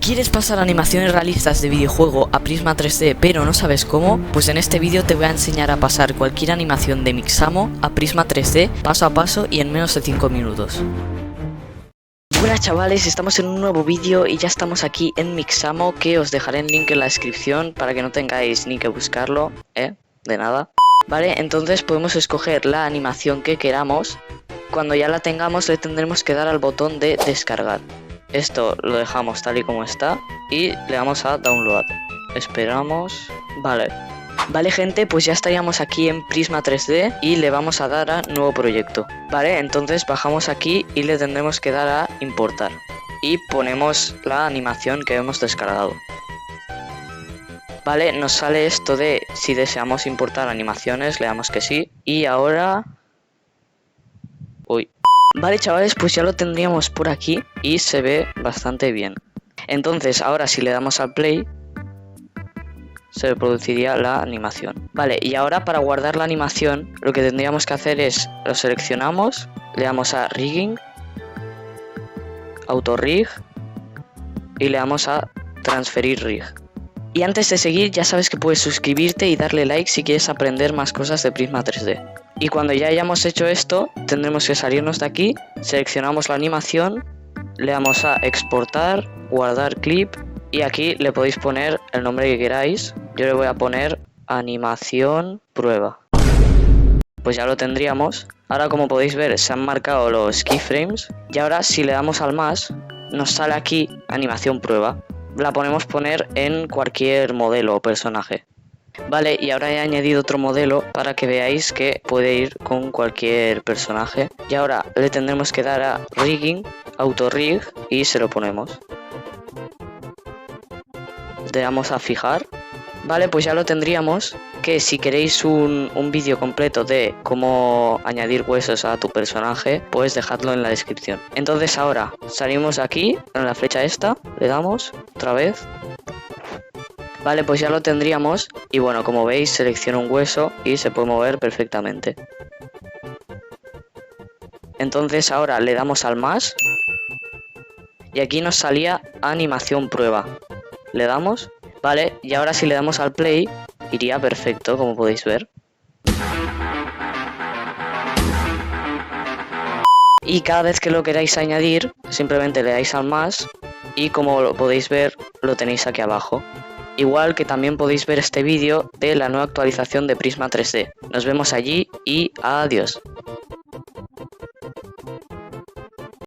¿Quieres pasar animaciones realistas de videojuego a Prisma 3D pero no sabes cómo? Pues en este vídeo te voy a enseñar a pasar cualquier animación de Mixamo a Prisma 3D paso a paso y en menos de 5 minutos. Buenas chavales, estamos en un nuevo vídeo y ya estamos aquí en Mixamo, que os dejaré el link en la descripción para que no tengáis ni que buscarlo, de nada. Vale, entonces podemos escoger la animación que queramos. Cuando ya la tengamos le tendremos que dar al botón de descargar. Esto lo dejamos tal y como está y le damos a download. Esperamos. Vale gente, pues ya estaríamos aquí en Prisma 3D y le vamos a dar a nuevo proyecto. Vale, entonces bajamos aquí y le tendremos que dar a importar. Y ponemos la animación que hemos descargado. Vale, nos sale esto de si deseamos importar animaciones, le damos que sí. Y ahora... Uy. Vale chavales, pues ya lo tendríamos por aquí y se ve bastante bien. Entonces ahora si le damos al play se produciría la animación. Vale, y ahora para guardar la animación lo que tendríamos que hacer es lo seleccionamos, le damos a rigging, auto rig y le damos a transferir rig. Y antes de seguir ya sabes que puedes suscribirte y darle like si quieres aprender más cosas de Prisma 3D. Y cuando ya hayamos hecho esto, tendremos que salirnos de aquí, seleccionamos la animación, le damos a exportar, guardar clip y aquí le podéis poner el nombre que queráis. Yo le voy a poner animación prueba. Pues ya lo tendríamos. Ahora como podéis ver se han marcado los keyframes y ahora si le damos al más nos sale aquí animación prueba. La podemos poner en cualquier modelo o personaje. Vale, y ahora he añadido otro modelo para que veáis que puede ir con cualquier personaje. Y ahora le tendremos que dar a rigging, auto rig y se lo ponemos. Le damos a fijar. Vale, pues ya lo tendríamos. Que si queréis un vídeo completo de cómo añadir huesos a tu personaje, pues dejadlo en la descripción. Entonces ahora salimos aquí, en la flecha esta, le damos otra vez. Vale, pues ya lo tendríamos y bueno, como veis selecciono un hueso y se puede mover perfectamente. Entonces ahora le damos al más y aquí nos salía animación prueba. Le damos, vale, y ahora si le damos al play iría perfecto, como podéis ver. Y cada vez que lo queráis añadir simplemente le dais al más y como lo podéis ver lo tenéis aquí abajo. Igual que también podéis ver este vídeo de la nueva actualización de Prisma 3D. Nos vemos allí y adiós.